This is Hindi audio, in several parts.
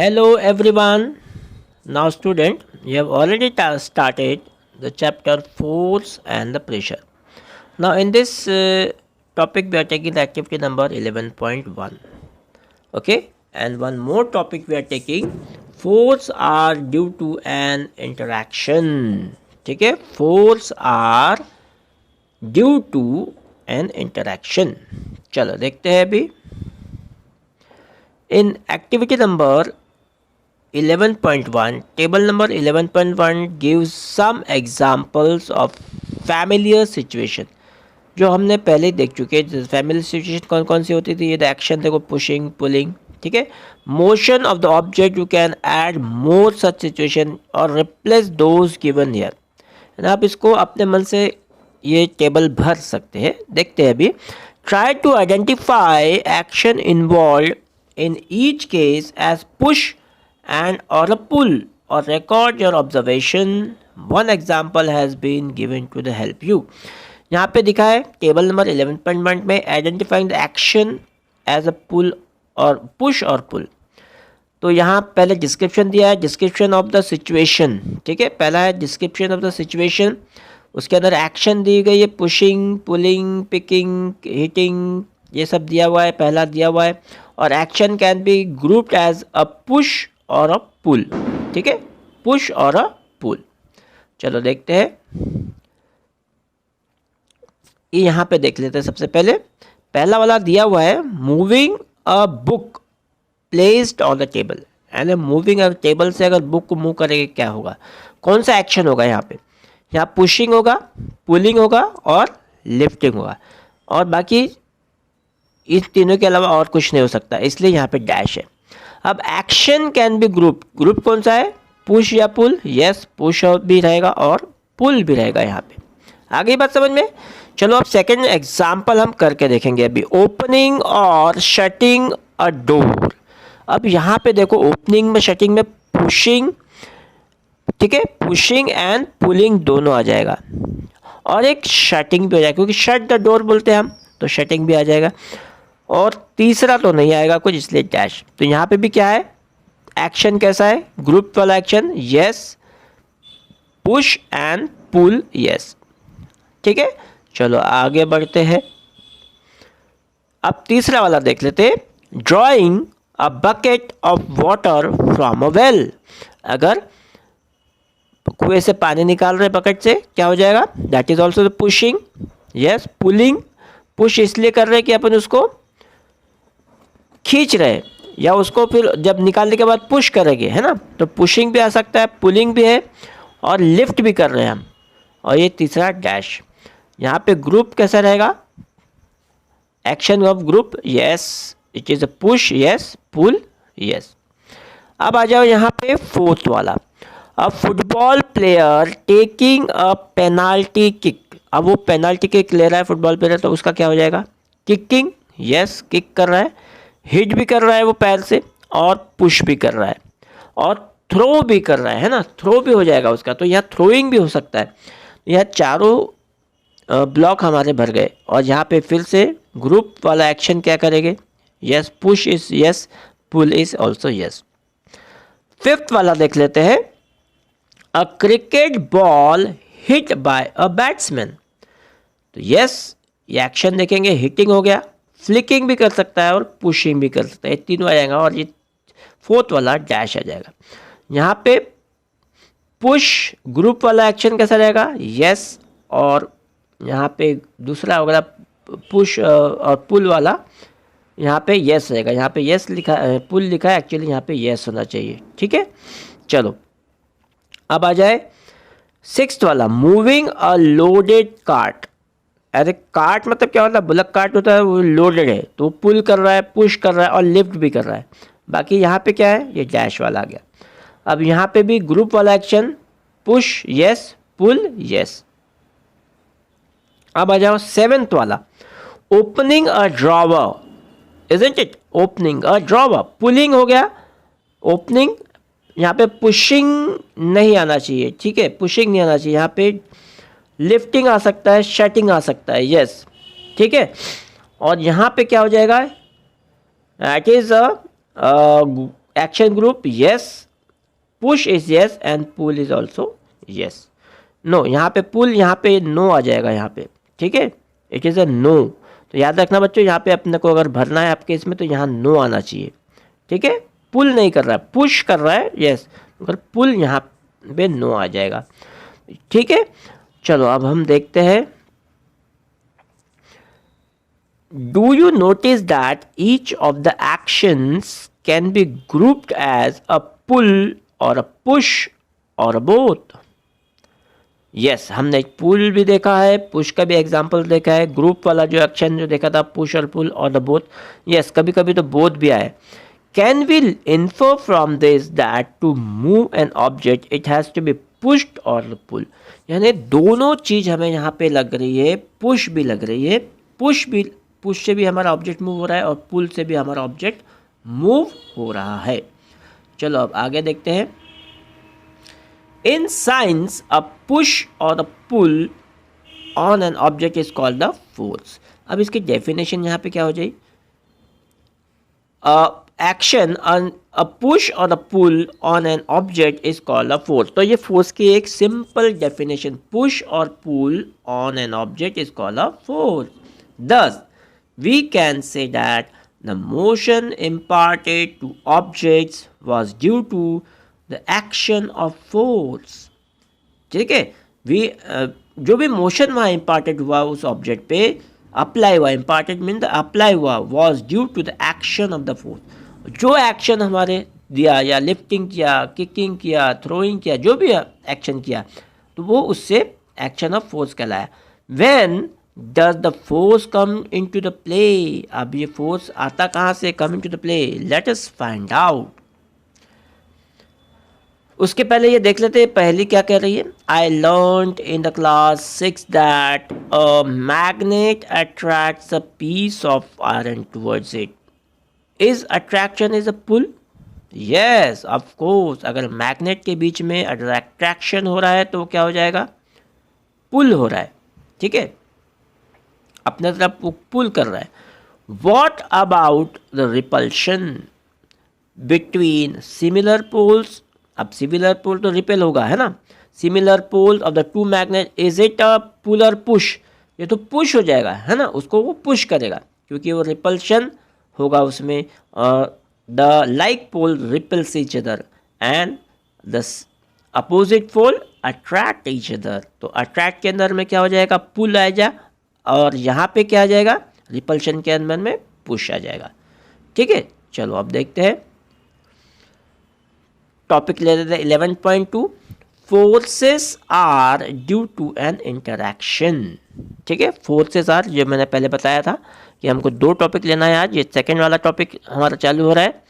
Hello everyone. Now student, you have already started the chapter force and the pressure. Now in this topic we are taking the activity number 11.1. Okay, and one more topic we are taking, force are due to an interaction. ठीक है, force are due to an interaction. चलो देखते हैं अभी. In activity number 11.1, table number 11.1 gives some examples of familiar situation. जो हमने पहले देख चुके हैं. फैमिली सिचुएशन कौन कौन सी होती थी? ये एक्शन देखो, पुशिंग, पुलिंग, ठीक है. Motion of the object, you can add more such situation और रिप्लेस दोज गिवन हियर. आप इसको अपने मन से ये टेबल भर सकते हैं. देखते हैं अभी. Try to identify action involve in each case as push and or a pull, or record your observation. One example has been given to the help you. यहाँ पे दिखा है टेबल नंबर 11.1 में identifying the action as a pull or push और पुल. तो यहाँ पहले डिस्क्रिप्शन दिया है, डिस्क्रिप्शन ऑफ द सिचुएशन. ठीक है, पहला है डिस्क्रिप्शन ऑफ द सिचुएशन, उसके अंदर एक्शन दी गई है, पुशिंग, पुलिंग, पिकिंग, हिटिंग, ये सब दिया हुआ है, पहला दिया हुआ है. और action can be grouped as a push or a पुल. ठीक है, पुश और अ पुल. चलो देखते हैं. ये यहाँ पे देख लेते हैं. सबसे पहले पहला वाला दिया हुआ है, moving a book placed on the table. यानी मूविंग अ टेबल से अगर बुक को मूव करेंगे क्या होगा, कौन सा एक्शन होगा यहाँ पे? यहाँ पुशिंग होगा, पुलिंग होगा और लिफ्टिंग होगा. और बाकी इस तीनों के अलावा और कुछ नहीं हो सकता, इसलिए यहाँ पे डैश है. अब action can B group. Group कौन सा है? पुश या पुल? यस, पुश भी रहेगा और पुल भी रहेगा. यहाँ पे आ गई बात समझ में? चलो अब सेकंड एग्जांपल हम करके देखेंगे अभी. ओपनिंग और शटिंग अ डोर. अब यहाँ पे देखो, ओपनिंग में शटिंग में पुशिंग, ठीक है, पुशिंग एंड पुलिंग दोनों आ जाएगा. और एक शटिंग भी हो जाएगा, क्योंकि शट द डोर बोलते हैं हम, तो शटिंग भी आ जाएगा. और तीसरा तो नहीं आएगा कुछ, इसलिए डैश. तो यहाँ पे भी क्या है, एक्शन कैसा है? ग्रुप वाला action, yes. Push and pull, yes. ठीक है, चलो आगे बढ़ते हैं. अब तीसरा वाला देख लेते हैं. Drawing a bucket of water from a well. अगर कुएं से पानी निकाल रहे बकेट से, क्या हो जाएगा? That is also the pushing. Yes, pulling. Push इसलिए कर रहे हैं कि अपन उसको खींच रहे हैं, या उसको फिर जब निकालने के बाद पुश करेंगे, है ना, तो पुशिंग भी आ सकता है, पुलिंग भी है, और लिफ्ट भी कर रहे हैं हम. और ये तीसरा डैश. यहाँ पे ग्रुप कैसा रहेगा? Action of group, yes, it is a push, yes, pull, yes. अब आ जाओ यहाँ पे फोर्थ वाला. A football player taking a penalty kick. अब वो पेनाल्टी किक ले रहा है फुटबॉल प्लेयर, तो उसका क्या हो जाएगा? किकिंग, यस, किक कर रहा है, हिट भी कर रहा है वो पैर से, और पुश भी कर रहा है, और थ्रो भी कर रहा है ना, थ्रो भी हो जाएगा उसका. तो यहाँ थ्रोइंग भी हो सकता है. यह चारों ब्लॉक हमारे भर गए. और यहाँ पे फिर से ग्रुप वाला एक्शन क्या करेंगे? Yes, push is yes, pull is also yes. Fifth वाला देख लेते हैं. A cricket ball hit by a batsman. तो यस, ये एक्शन देखेंगे, हिटिंग हो गया, फ्लिकिंग भी कर सकता है और पुशिंग भी कर सकता है. ये तीनों आ जाएगा. और ये फोर्थ वाला डैश आ जाएगा. यहाँ पे पुश ग्रुप वाला एक्शन कैसा रहेगा? यस. और यहाँ पे दूसरा होगा पुश और पुल वाला, यहाँ पे यस रहेगा. यहाँ पे यस लिखा, पुल लिखा है, एक्चुअली यहाँ पे यस होना चाहिए. ठीक है, चलो अब आ जाए सिक्स्थ वाला. मूविंग अ लोडेड कार्ट. अरे कार्ट मतलब क्या होता है? बुलक कार्ट होता है, वो लोडेड है, तो पुल कर रहा है, पुश कर रहा है और लिफ्ट भी कर रहा है. बाकी यहाँ पे क्या है? ये डैश वाला आ गया. अब यहाँ पे भी ग्रुप वाला action, push yes, pull yes. अब आ जाओ सेवेंथ वाला. Opening a drawer, isn't it? Opening a drawer, pulling हो गया, ओपनिंग. यहाँ पे पुशिंग नहीं आना चाहिए, ठीक है, पुशिंग नहीं आना चाहिए. यहाँ पे लिफ्टिंग आ सकता है, शटिंग आ सकता है, यस. ठीक है, और यहाँ पे क्या हो जाएगा? That is action group yes, push is yes and pull is also yes. No, यहाँ पे पुल, यहाँ पे नो आ जाएगा यहाँ पे, ठीक है, इट इज़ अ नो। तो याद रखना बच्चों, यहाँ पे अपने को अगर भरना है आपके इसमें तो यहाँ नो आना चाहिए, ठीक है। पुल नहीं कर रहा है, पुश कर रहा है यस, अगर पुल यहाँ पे नो आ जाएगा, ठीक है। चलो अब हम देखते हैं, do you notice that each of the actions can be grouped as a pull or a push or both. Yes, हमने पुल भी देखा है, पुश का भी एग्जांपल देखा है, ग्रुप वाला जो एक्शन जो देखा था पुश और पुल और द बोथ, यस कभी कभी तो बोथ भी आए। Can we infer from this that to move an object it has to be pushed or pull, यानी दोनों चीज़ हमें यहाँ पे लग रही है, पुश भी लग रही है, पुश से भी हमारा ऑब्जेक्ट मूव हो रहा है और पुल से भी हमारा ऑब्जेक्ट मूव हो रहा है। चलो अब आगे देखते हैं। In science, a push or a pull on an object is called the force. अब इसकी डेफिनेशन यहाँ पे क्या हो जाएगी? Action on a push or a pull on an object is called a force. तो ये force की एक simple definition, push or pull on an object is called a force. Thus, we can say that the motion imparted to objects was due to the action of force, ठीक है। जो भी मोशन वहाँ इम्पार्टेड हुआ उस ऑब्जेक्ट पे, अप्लाई हुआ, इम्पार्टेड मीन द अप्लाई हुआ, was due to the action of the force. जो एक्शन हमारे दिया, या लिफ्टिंग किया, किकिंग किया, थ्रोइंग किया, जो भी एक्शन किया, तो वो उससे एक्शन ऑफ फोर्स कहलाया। When does the force come into the play, अब ये फोर्स आता कहाँ से, come into the play, let us find out. उसके पहले ये देख लेते हैं पहली क्या कह रही है। I learn in the class 6 that a magnet attracts a piece of iron towards it. Is attraction is a pull? Yes of course, अगर मैग्नेट के बीच में अट्रैक्शन हो रहा है तो क्या हो जाएगा, पुल हो रहा है, ठीक है, अपने तरफ पुल कर रहा है। What about the repulsion between similar poles? अब सिमिलर पोल तो रिपेल होगा, है ना। Similar pole of the two magnet, is it a pull or push? ये तो पुश हो जाएगा, है ना, उसको वो पुश करेगा क्योंकि वो रिपल्शन होगा उसमें। The like pole repels each other and the opposite pole attract each other. तो अट्रैक्ट के अंदर में क्या हो जाएगा, पुल आ जाए, और यहाँ पे क्या आ जाएगा, रिपल्शन के अंदर में पुश आ जाएगा, ठीक है। चलो अब देखते हैं, टॉपिक ले लेते हैं 11.2, forces are due to an interaction, ठीक है। फोर्सेस आर, जो मैंने पहले बताया था कि हमको दो टॉपिक लेना है आज, ये सेकेंड वाला टॉपिक हमारा चालू हो रहा है।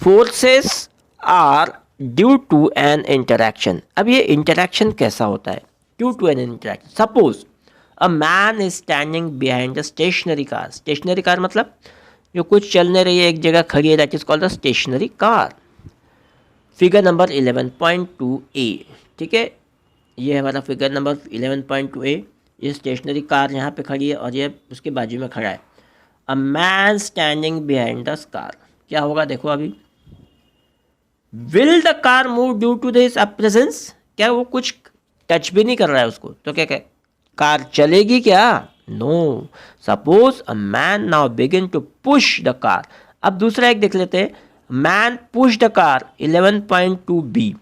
Forces are due to an interaction. अब ये इंटरैक्शन कैसा होता है, due to an interaction. Suppose a man is standing behind the stationary car. Stationary car मतलब जो कुछ चलने रही है, एक जगह खड़ी है, that is called the stationary car. Figure number 11.2a, ठीक है, ये हमारा फिगर नंबर 11.2a। ये स्टेशनरी कार यहाँ पे खड़ी है और ये उसके बाजू में खड़ा है। A man standing behind the car, क्या होगा देखो अभी। Will the car move due to this presence? क्या वो कुछ टच भी नहीं कर रहा है उसको, तो क्या कार चलेगी क्या? No. Suppose a man now begin to push the car. अब दूसरा एक देख लेते हैं, man push the car 11.2b,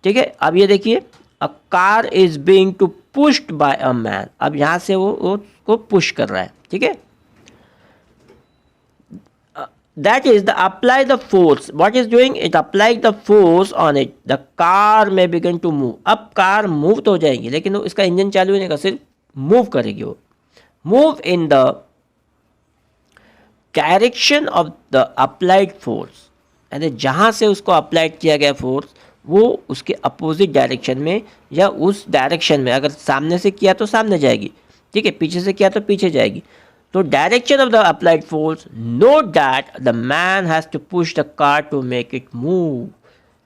ठीक है। अब ये देखिए, a car is being to pushed by a man. अब यहां से वो उसको पुश कर रहा है, ठीक है। That is the apply the force, what is doing, it apply the force on it, the car में बिगिन टू मूव। अब कार मूव तो हो जाएगी लेकिन इसका इंजन चालू नहीं होगा, सिर्फ मूव करेगी वो। Move in the direction of the applied force, यानी जहाँ से उसको अप्लाइड किया गया फोर्स वो उसके अपोजिट डायरेक्शन में या उस डायरेक्शन में, अगर सामने से किया तो सामने जाएगी, ठीक है, पीछे से किया तो पीछे जाएगी। तो direction of the applied force, note that the man has to push the car to make it move.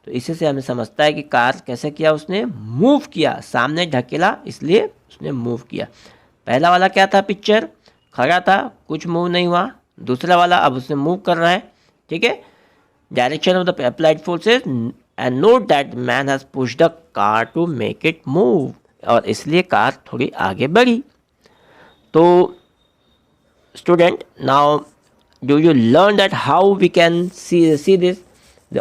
तो इसी से हमें समझता है कि कार कैसे किया, उसने मूव किया, सामने ढकेला इसलिए उसने मूव किया। पहला वाला क्या था, पिक्चर खड़ा था, कुछ मूव नहीं हुआ। दूसरा वाला अब उसने मूव कर रहा है, ठीक है। direction of the applied forces, and note that man has pushed the car to make it move. और इसलिए कार थोड़ी आगे बढ़ी. तो student, now do you learn that how we can see this,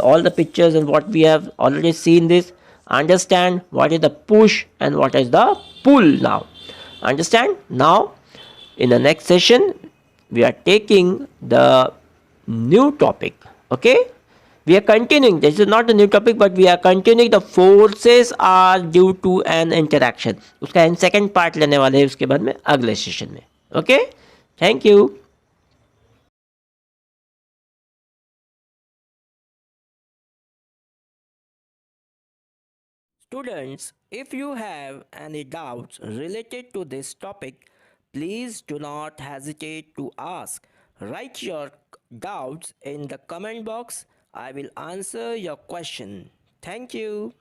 all the pictures and what we have already seen this? Understand what is the push and what is the pull now. Understand? Now in the next session we are taking the new topic. Okay, we are continuing, this is not a new topic but we are continuing the forces are due to an interaction. उसका हम second part लेने वाले हैं उसके बाद में अगले सेशन में. Okay, thank you. Students, if you have any doubts related to this topic, please do not hesitate to ask. Write your doubts in the comment box. I will answer your question. Thank you.